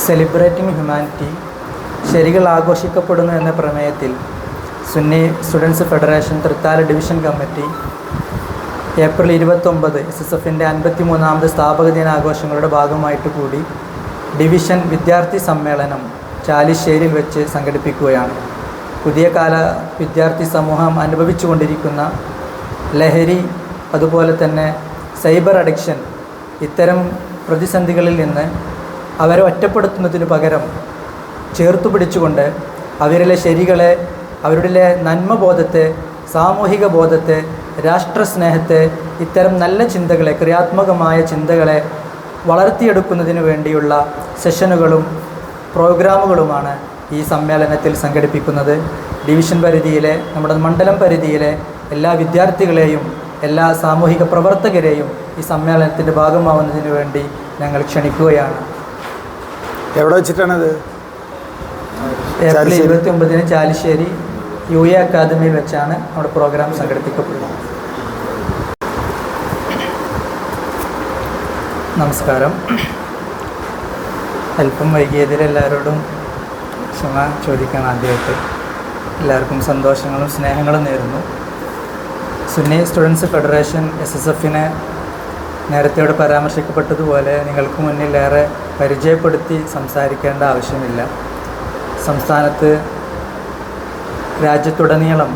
Celebrating humanity ശരികൾ ആഘോഷിക്കപ്പെടുന്നു എന്ന പ്രമേയത്തിൽ Sunni students federation Thrithala division committee April 29 SSFൻ്റെ 53ാമത് സ്ഥാപക ദിനാഘോഷങ്ങളുടെ ഭാഗമായിട്ട് കൂടി ഡിവിഷൻ വിദ്യാർത്ഥി സമ്മേളനം ചാലിശ്ശേരിയിൽ വെച്ച് സംഘടിപ്പിക്കുകയാണ്. പുതിയ കാല വിദ്യാർത്ഥി സമൂഹം അനുഭവിച്ചുകൊണ്ടിരിക്കുന്ന ലഹരി, അതുപോലെ തന്നെ സൈബർ അഡിക്ഷൻ, ഇത്തരം പ്രതിസന്ധികളിൽ നിന്ന് അവരെ ഒറ്റപ്പെടുത്തുന്നതിനു പകരം ചേർത്തു പിടിച്ചുകൊണ്ട് അവരിലെ ശരികളെ, അവരുടെ നന്മബോധത്തെ, സാമൂഹിക ബോധത്തെ, രാഷ്ട്രസ്നേഹത്തെ, ഇത്തരം നല്ല ചിന്തകളെ, ക്രിയാത്മകമായ ചിന്തകളെ വളർത്തിയെടുക്കുന്നതിന് വേണ്ടിയുള്ള സെഷനുകളും പ്രോഗ്രാമുകളുമാണ് ഈ സമ്മേളനത്തിൽ സംഘടിപ്പിക്കുന്നത്. ഡിവിഷൻ പരിധിയിലെ, നമ്മുടെ മണ്ഡലം പരിധിയിലെ എല്ലാ വിദ്യാർത്ഥികളെയും എല്ലാ സാമൂഹിക പ്രവർത്തകരെയും ഈ സമ്മേളനത്തിൻ്റെ ഭാഗമാവുന്നതിന് വേണ്ടി ഞങ്ങൾ ക്ഷണിക്കുകയാണ്. എവിടെ വെച്ചിട്ടാണത്? ഏപ്രിൽ 29 ചാലിശ്ശേരി UA അക്കാദമിയിൽ വെച്ചാണ് നമ്മുടെ പ്രോഗ്രാം സംഘടിപ്പിക്കപ്പെടുന്നത്. നമസ്കാരം. അല്പം വൈകിയതിൽ എല്ലാവരോടും ക്ഷമ ചോദിക്കാൻ ആദ്യമായിട്ട് എല്ലാവർക്കും സന്തോഷങ്ങളും സ്നേഹങ്ങളും നേരുന്നു. സുന്നി സ്റ്റുഡൻസ് ഫെഡറേഷൻ SSFനെ നേരത്തെ ഇവിടെ പരാമർശിക്കപ്പെട്ടതുപോലെ നിങ്ങൾക്ക് മുന്നിലേറെ പരിചയപ്പെടുത്തി സംസാരിക്കേണ്ട ആവശ്യമില്ല. സംസ്ഥാനത്ത് രാജ്യത്തുടനീളം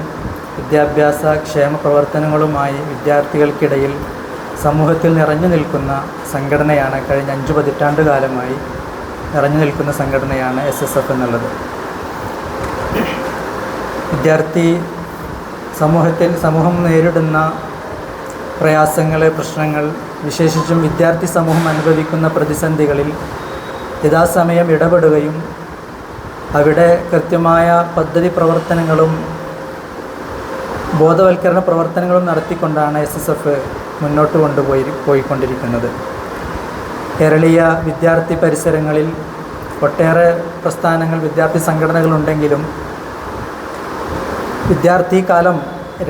വിദ്യാഭ്യാസ ക്ഷേമ പ്രവർത്തനങ്ങളുമായി വിദ്യാർത്ഥികൾക്കിടയിൽ സമൂഹത്തിൽ നിറഞ്ഞു നിൽക്കുന്ന സംഘടനയാണ്. കഴിഞ്ഞ 5 പതിറ്റാണ്ട് കാലമായി നിറഞ്ഞു നിൽക്കുന്ന സംഘടനയാണ് SSF എന്നുള്ളത്. വിദ്യാർത്ഥി സമൂഹം നേരിടുന്ന പ്രയാസങ്ങൾ, പ്രശ്നങ്ങൾ, വിശേഷിച്ചും വിദ്യാർത്ഥി സമൂഹം അനുഭവിക്കുന്ന പ്രതിസന്ധികളിൽ യഥാസമയം ഇടപെടുകയും അവിടെ കൃത്യമായ പദ്ധതി പ്രവർത്തനങ്ങളും ബോധവൽക്കരണ പ്രവർത്തനങ്ങളും നടത്തിക്കൊണ്ടാണ് SSF മുന്നോട്ട് പോയിക്കൊണ്ടിരിക്കുന്നത്. കേരളീയ വിദ്യാർത്ഥി പരിസരങ്ങളിൽ ഒട്ടേറെ പ്രസ്ഥാനങ്ങൾ, വിദ്യാർത്ഥി സംഘടനകളുണ്ടെങ്കിലും വിദ്യാർത്ഥി കാലം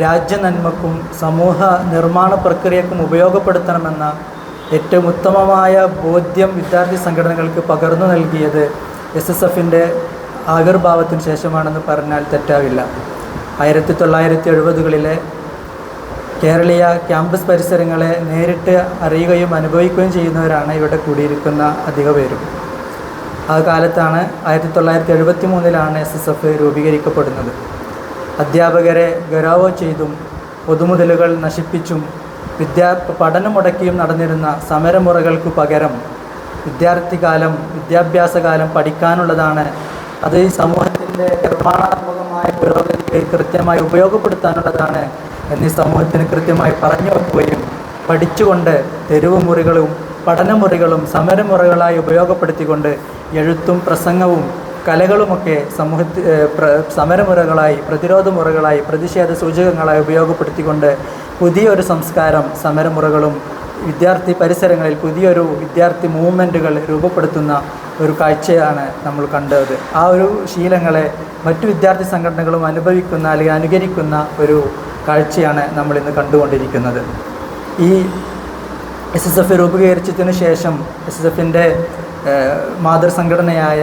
രാജ്യനന്മക്കും സമൂഹ നിർമ്മാണ പ്രക്രിയക്കും ഉപയോഗപ്പെടുത്തണമെന്ന ഏറ്റവും ഉത്തമമായ ബോധ്യം വിദ്യാർത്ഥി സംഘടനകൾക്ക് പകർന്നു നൽകിയത് SSFൻ്റെ ആവിർഭാവത്തിന് ശേഷമാണെന്ന് പറഞ്ഞാൽ തെറ്റാവില്ല. 1970കളിലെ കേരളീയ ക്യാമ്പസ് പരിസരങ്ങളെ നേരിട്ട് അറിയുകയും അനുഭവിക്കുകയും ചെയ്യുന്നവരാണ് ഇവിടെ കൂടിയിരിക്കുന്ന അധിക പേരും. ആ കാലത്താണ് 1973 SSF രൂപീകരിക്കപ്പെടുന്നത്. അധ്യാപകരെ ഗരാവോ ചെയ്തും പൊതുമുതലുകൾ നശിപ്പിച്ചും പഠനം മുടക്കിയും നടന്നിരുന്ന സമരമുറകൾക്ക് പകരം വിദ്യാഭ്യാസകാലം പഠിക്കാനുള്ളതാണ്, അത് ഈ സമൂഹത്തിൻ്റെ നിർമ്മാണാത്മകമായ പുരോഗതിക്ക് കൃത്യമായി ഉപയോഗപ്പെടുത്താനുള്ളതാണ് എന്നീ സമൂഹത്തിന് കൃത്യമായി പറഞ്ഞു വെക്കുകയും പഠിച്ചുകൊണ്ട് തെരുവ് മുറികളും പഠനമുറികളും സമരമുറകളായി ഉപയോഗപ്പെടുത്തിക്കൊണ്ട് എഴുത്തും പ്രസംഗവും കലകളുമൊക്കെ സമരമുറകളായി, പ്രതിരോധ മുറകളായി, പ്രതിഷേധ സൂചകങ്ങളായി ഉപയോഗപ്പെടുത്തിക്കൊണ്ട് പുതിയൊരു സംസ്കാരം, സമരമുറകളും വിദ്യാർത്ഥി പരിസരങ്ങളിൽ പുതിയൊരു വിദ്യാർത്ഥി മൂവ്മെൻറ്റുകൾ രൂപപ്പെടുത്തുന്ന ഒരു കാഴ്ചയാണ് നമ്മൾ കണ്ടത്. ആ ഒരു ശീലങ്ങളെ മറ്റു വിദ്യാർത്ഥി സംഘടനകളും അനുഭവിക്കുന്ന അല്ലെങ്കിൽ അനുകരിക്കുന്ന ഒരു കാഴ്ചയാണ് നമ്മളിന്ന് കണ്ടുകൊണ്ടിരിക്കുന്നത്. ഈ SSF രൂപീകരിച്ചതിന് ശേഷം SSFൻ്റെ മാതൃസംഘടനയായ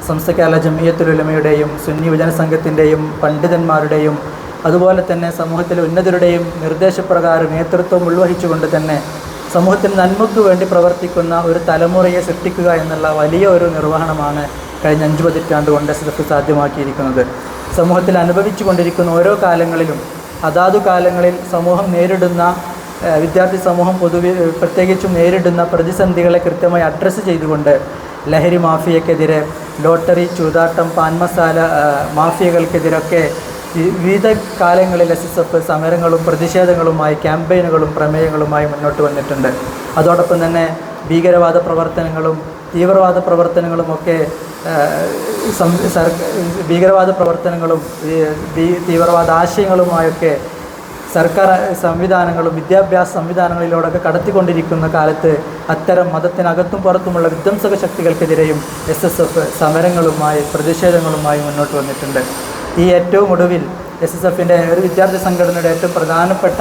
സംസ്ഥ ജമിയത്തുൽ ഉലമയുടെയും സുന്നി യുവജന സംഘത്തിൻ്റെയും പണ്ഡിതന്മാരുടെയും അതുപോലെ തന്നെ സമൂഹത്തിലെ ഉന്നതരുടെയും നിർദ്ദേശപ്രകാരം നേതൃത്വം ഉൾവഹിച്ചുകൊണ്ട് തന്നെ സമൂഹത്തിന് നന്മയ്ക്ക് വേണ്ടി പ്രവർത്തിക്കുന്ന ഒരു തലമുറയെ സൃഷ്ടിക്കുക എന്നുള്ള വലിയ ഒരു നിർവഹണമാണ് കഴിഞ്ഞ 5 പതിറ്റാണ്ട് കൊണ്ട് SSF സാധ്യമാക്കിയിരിക്കുന്നത്. സമൂഹത്തിൽ അനുഭവിച്ചു കൊണ്ടിരിക്കുന്ന ഓരോ കാലങ്ങളിലും അതാതു കാലങ്ങളിൽ സമൂഹം നേരിടുന്ന, വിദ്യാർത്ഥി സമൂഹം പ്രത്യേകിച്ചും നേരിടുന്ന പ്രതിസന്ധികളെ കൃത്യമായി അഡ്രസ്സ് ചെയ്തുകൊണ്ട് ലഹരി മാഫിയക്കെതിരെ, ലോട്ടറി, ചൂതാട്ടം, പാൻമസാല മാഫിയകൾക്കെതിരൊക്കെ വിവിധ കാലങ്ങളിൽ SSF സമരങ്ങളും പ്രതിഷേധങ്ങളുമായി, ക്യാമ്പയിനുകളും പ്രമേയങ്ങളുമായി മുന്നോട്ട് വന്നിട്ടുണ്ട്. അതോടൊപ്പം തന്നെ ഭീകരവാദ പ്രവർത്തനങ്ങളും തീവ്രവാദ പ്രവർത്തനങ്ങളുമൊക്കെ തീവ്രവാദ ആശയങ്ങളുമായൊക്കെ സർക്കാർ സംവിധാനങ്ങളും വിദ്യാഭ്യാസ സംവിധാനങ്ങളിലൂടെയൊക്കെ കടത്തിക്കൊണ്ടിരിക്കുന്ന കാലത്ത് അത്തരം മതത്തിനകത്തും പുറത്തുമുള്ള വിധ്വംസക ശക്തികൾക്കെതിരെയും SSF സമരങ്ങളുമായി, പ്രതിഷേധങ്ങളുമായി മുന്നോട്ട് വന്നിട്ടുണ്ട്. ഈ ഏറ്റവും ഒടുവിൽ SSFൻ്റെ ഒരു വിദ്യാർത്ഥി സംഘടനയുടെ ഏറ്റവും പ്രധാനപ്പെട്ട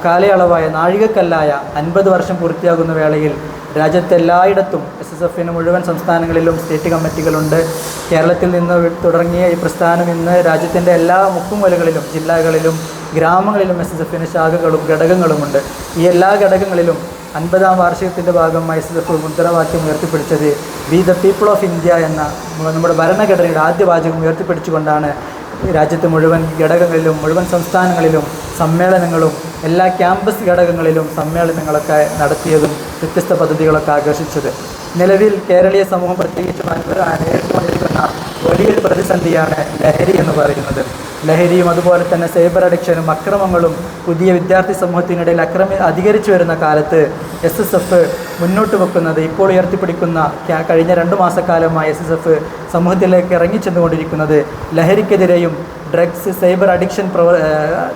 കാലയളവായ നാഴികക്കല്ലായ 50 വർഷം പൂർത്തിയാകുന്ന വേളയിൽ രാജ്യത്തെല്ലായിടത്തും SSFന് മുഴുവൻ സംസ്ഥാനങ്ങളിലും സ്റ്റേറ്റ് കമ്മിറ്റികളുണ്ട്. കേരളത്തിൽ നിന്ന് തുടങ്ങിയ ഈ പ്രസ്ഥാനം ഇന്ന് രാജ്യത്തിൻ്റെ എല്ലാ മുക്കുമൂലകളിലും ജില്ലകളിലും ഗ്രാമങ്ങളിലും SSFന് ശാഖകളും ഘടകങ്ങളുമുണ്ട്. ഈ എല്ലാ ഘടകങ്ങളിലും 50-ാം വാർഷികത്തിൻ്റെ ഭാഗമായി SSF മുദ്രാവാക്യം ഉയർത്തിപ്പിടിച്ചത് be the people of India എന്ന നമ്മുടെ ഭരണഘടനയുടെ ആദ്യ വാചകം ഉയർത്തിപ്പിടിച്ചുകൊണ്ടാണ് രാജ്യത്തെ മുഴുവൻ ഘടകങ്ങളിലും മുഴുവൻ സംസ്ഥാനങ്ങളിലും സമ്മേളനങ്ങളും എല്ലാ ക്യാമ്പസ് ഘടകങ്ങളിലും സമ്മേളനങ്ങളൊക്കെ നടത്തിയതും വ്യത്യസ്ത പദ്ധതികളൊക്കെ ആകർഷിച്ചത്. നിലവിൽ കേരളീയ സമൂഹം പ്രത്യേകിച്ചും നേരിട്ടുകൊണ്ടിരിക്കുന്ന വലിയൊരു പ്രതിസന്ധിയാണ് ലഹരി എന്ന് പറയുന്നത്. ലഹരിയും അതുപോലെ തന്നെ സൈബർ അഡിക്ഷനും അക്രമങ്ങളും പുതിയ വിദ്യാർത്ഥി സമൂഹത്തിനിടയിൽ അധികരിച്ചു വരുന്ന കാലത്ത് SSF മുന്നോട്ട് വെക്കുന്നത് ഇപ്പോൾ ഉയർത്തിപ്പിടിക്കുന്ന കഴിഞ്ഞ 2 മാസക്കാലമായി SSF സമൂഹത്തിലേക്ക് ഇറങ്ങിച്ചെന്നുകൊണ്ടിരിക്കുന്നത് ലഹരിക്കെതിരെയും ഡ്രഗ്സ് സൈബർ അഡിക്ഷൻ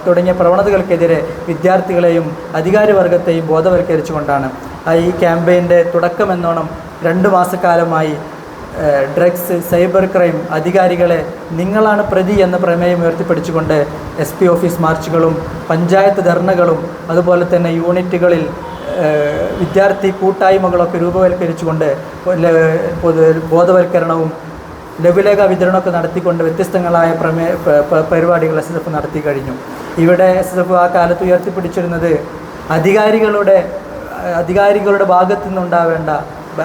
തുടങ്ങിയ പ്രവണതകൾക്കെതിരെ വിദ്യാർത്ഥികളെയും അധികാരവർഗത്തെയും ബോധവൽക്കരിച്ചുകൊണ്ടാണ്. ഈ ക്യാമ്പയിൻ്റെ തുടക്കമെന്നോണം 2 മാസക്കാലമായി ഡ്രഗ്സ് സൈബർ ക്രൈം അധികാരികളെ നിങ്ങളാണ് പ്രതി എന്ന പ്രമേയം ഉയർത്തിപ്പിടിച്ചുകൊണ്ട് SP ഓഫീസ് മാർച്ചുകളും പഞ്ചായത്ത് ധർണകളും അതുപോലെ തന്നെ യൂണിറ്റുകളിൽ വിദ്യാർത്ഥി കൂട്ടായ്മകളൊക്കെ രൂപവൽക്കരിച്ചുകൊണ്ട് ബോധവൽക്കരണവും ലഘുലേഖ വിതരണമൊക്കെ നടത്തിക്കൊണ്ട് വ്യത്യസ്തങ്ങളായ പരിപാടികൾ SSF നടത്തി കഴിഞ്ഞു. ഇവിടെ SSF ആ കാലത്ത് ഉയർത്തിപ്പിടിച്ചിരുന്നത് അധികാരികളുടെ ഭാഗത്തു നിന്നുണ്ടാവേണ്ട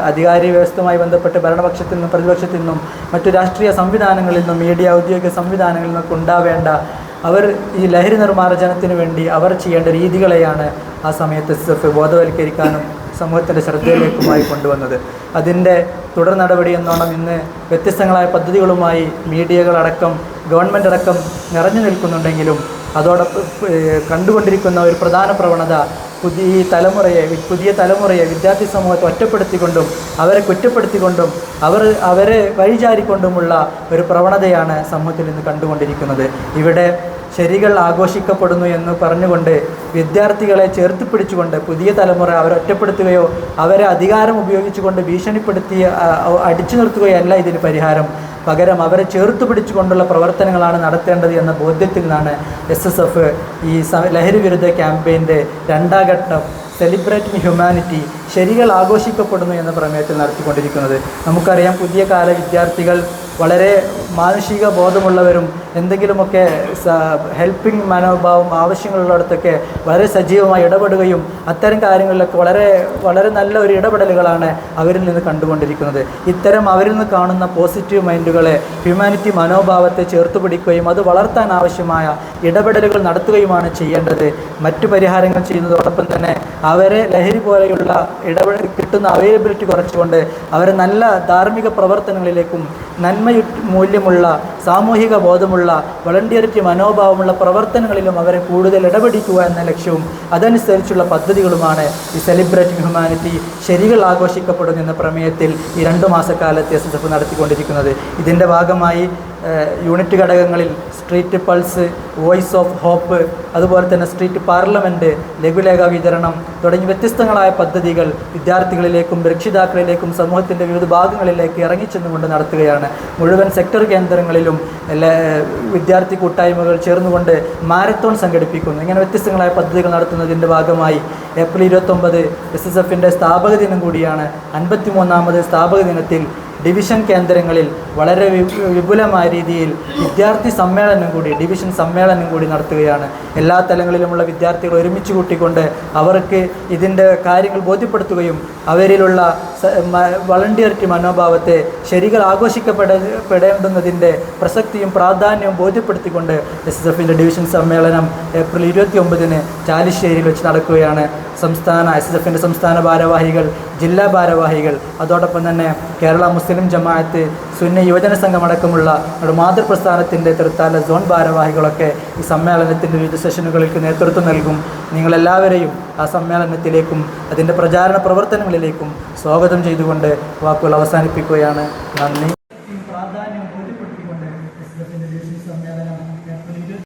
അധികാരി വ്യവസ്ഥയുമായി ബന്ധപ്പെട്ട് ഭരണപക്ഷത്തിൽ നിന്നും പ്രതിപക്ഷത്തിൽ നിന്നും മറ്റു രാഷ്ട്രീയ സംവിധാനങ്ങളിൽ നിന്നും മീഡിയ ഔദ്യോഗിക സംവിധാനങ്ങളിൽ നിന്നൊക്കെ ഉണ്ടാവേണ്ട അവർ ഈ ലഹരി നിർമ്മാർജ്ജനത്തിന് വേണ്ടി അവർ ചെയ്യേണ്ട രീതികളെയാണ് ആ സമയത്ത് SSF ബോധവൽക്കരിക്കാനും സമൂഹത്തിൻ്റെ ശ്രദ്ധയിലേക്കുമായി കൊണ്ടുവന്നത്. അതിൻ്റെ തുടർ നടപടി എന്നോണം ഇന്ന് വ്യത്യസ്തങ്ങളായ പദ്ധതികളുമായി മീഡിയകളടക്കം ഗവൺമെൻറ് അടക്കം നിറഞ്ഞു നിൽക്കുന്നുണ്ടെങ്കിലും അതോടൊപ്പം കണ്ടുകൊണ്ടിരിക്കുന്ന ഒരു പ്രധാന പ്രവണത പുതിയ തലമുറയെ വിദ്യാർത്ഥി സമൂഹത്തെ ഒറ്റപ്പെടുത്തിക്കൊണ്ടും അവരെ കുറ്റപ്പെടുത്തിക്കൊണ്ടും അവരെ വഴിചാരിക്കൊണ്ടുമുള്ള ഒരു പ്രവണതയാണ് സമൂഹത്തിൽ നിന്ന് കണ്ടുകൊണ്ടിരിക്കുന്നത്. ഇവിടെ ശരികൾ ആഘോഷിക്കപ്പെടുന്നു എന്ന് പറഞ്ഞുകൊണ്ട് വിദ്യാർത്ഥികളെ ചേർത്ത് പിടിച്ചുകൊണ്ട് പുതിയ തലമുറ അവരെ ഒറ്റപ്പെടുത്തുകയോ അവരെ അധികാരം ഉപയോഗിച്ചുകൊണ്ട് ഭീഷണിപ്പെടുത്തി അടിച്ചു നിർത്തുകയല്ല ഇതിന് പരിഹാരം. പകരം അവരെ ചേർത്ത് പിടിച്ചുകൊണ്ടുള്ള പ്രവർത്തനങ്ങളാണ് നടത്തേണ്ടത് എന്ന ബോധ്യത്തിൽ നിന്നാണ് SSF ഈ ലഹരി വിരുദ്ധ ക്യാമ്പയിൻ്റെ 2ാം ഘട്ടം സെലിബ്രേറ്റിംഗ് ഹ്യൂമാനിറ്റി ശരികൾ ആഘോഷിക്കപ്പെടുന്നു എന്ന പ്രമേയത്തിൽ നടത്തിക്കൊണ്ടിരിക്കുന്നത്. നമുക്കറിയാം പുതിയ കാല വിദ്യാർത്ഥികൾ വളരെ മാനുഷിക ബോധമുള്ളവരും എന്തെങ്കിലുമൊക്കെ ഹെൽപ്പിംഗ് മനോഭാവം ആവശ്യങ്ങളുള്ളിടത്തൊക്കെ വളരെ സജീവമായി ഇടപെടുകയും അത്തരം കാര്യങ്ങളിലൊക്കെ വളരെ നല്ല ഒരു ഇടപെടലുകളാണ് അവരിൽ നിന്ന് കണ്ടുകൊണ്ടിരിക്കുന്നത്. ഇത്തരം അവരിൽ നിന്ന് കാണുന്ന പോസിറ്റീവ് മൈൻഡുകളെ ഹ്യൂമാനിറ്റി മനോഭാവത്തെ ചേർത്ത് പിടിക്കുകയും അത് വളർത്താൻ ആവശ്യമായ ഇടപെടലുകൾ നടത്തുകയുമാണ് ചെയ്യേണ്ടത്. മറ്റു പരിഹാരങ്ങൾ ചെയ്യുന്നതോടൊപ്പം തന്നെ അവരെ ലഹരി പോലെയുള്ള കിട്ടുന്ന അവൈലബിലിറ്റി കുറച്ചുകൊണ്ട് അവരെ നല്ല ധാർമ്മിക പ്രവർത്തനങ്ങളിലേക്കും നന്മ മൂല്യമുള്ള സാമൂഹിക ബോധമുള്ള വളണ്ടിയറിറ്റി മനോഭാവമുള്ള പ്രവർത്തനങ്ങളിലും അവരെ കൂടുതൽ ഇടപെടിക്കുക എന്ന ലക്ഷ്യവും അതനുസരിച്ചുള്ള പദ്ധതികളുമാണ് ഈ സെലിബ്രേറ്റിംഗ് ഹ്യൂമാനിറ്റി ശരികൾ ആഘോഷിക്കപ്പെടുന്നു എന്ന പ്രമേയത്തിൽ ഈ 2 മാസക്കാലത്ത് SSF നടത്തിക്കൊണ്ടിരിക്കുന്നത്. ഇതിൻ്റെ ഭാഗമായി യൂണിറ്റ് ഘടകങ്ങളിൽ street pulse, voice of hope, അതുപോലെ തന്നെ സ്ട്രീറ്റ് പാർലമെൻറ്റ്, ലഘുലേഖ വിതരണം തുടങ്ങി വ്യത്യസ്തങ്ങളായ പദ്ധതികൾ വിദ്യാർത്ഥികളിലേക്കും രക്ഷിതാക്കളിലേക്കും സമൂഹത്തിൻ്റെ വിവിധ ഭാഗങ്ങളിലേക്ക് ഇറങ്ങിച്ചെന്നുകൊണ്ട് നടത്തുകയാണ്. മുഴുവൻ സെക്ടർ കേന്ദ്രങ്ങളിലും വിദ്യാർത്ഥി കൂട്ടായ്മകൾ ചേർന്നുകൊണ്ട് മാരത്തോൺ സംഘടിപ്പിക്കുന്നു. ഇങ്ങനെ വ്യത്യസ്തങ്ങളായ പദ്ധതികൾ നടത്തുന്നതിൻ്റെ ഭാഗമായി ഏപ്രിൽ 29 SSFൻ്റെ സ്ഥാപക ദിനം കൂടിയാണ്. 53ാമത് സ്ഥാപക ദിനത്തിൽ ഡിവിഷൻ കേന്ദ്രങ്ങളിൽ വളരെ വിപുലമായ രീതിയിൽ വിദ്യാർത്ഥി ഡിവിഷൻ സമ്മേളനം കൂടി നടത്തുകയാണ്. എല്ലാ തലങ്ങളിലുമുള്ള വിദ്യാർത്ഥികൾ ഒരുമിച്ച് കൂട്ടിക്കൊണ്ട് അവർക്ക് ഇതിൻ്റെ കാര്യങ്ങൾ ബോധ്യപ്പെടുത്തുകയും അവരിലുള്ള വളണ്ടിയറിറ്റി മനോഭാവത്തെ ശരികൾ ആഘോഷിക്കപ്പെടേണ്ടുന്നതിൻ്റെ പ്രസക്തിയും പ്രാധാന്യവും ബോധ്യപ്പെടുത്തിക്കൊണ്ട് SSFൻ്റെ ഡിവിഷൻ സമ്മേളനം ഏപ്രിൽ 29 ചാലിശ്ശേരിയിൽ വെച്ച് നടക്കുകയാണ്. SSFൻ്റെ സംസ്ഥാന ഭാരവാഹികൾ, ജില്ലാ ഭാരവാഹികൾ, അതോടൊപ്പം തന്നെ കേരള മുസ്ലിം ജമാഅത്ത്, സുന്നി യുവജന സംഘമടക്കമുള്ള നമ്മുടെ മാതൃപ്രസ്ഥാനത്തിൻ്റെ തൃത്താല സോൺ ഭാരവാഹികളൊക്കെ ഈ സമ്മേളനത്തിൻ്റെ വിവിധ സെഷനുകൾക്ക് നേതൃത്വം നൽകും. നിങ്ങളെല്ലാവരെയും ആ സമ്മേളനത്തിലേക്കും അതിൻ്റെ പ്രചാരണ പ്രവർത്തനങ്ങളിലേക്കും സ്വാഗതം ചെയ്തുകൊണ്ട് വാക്കുകൾ അവസാനിപ്പിക്കുകയാണ്. നന്ദി.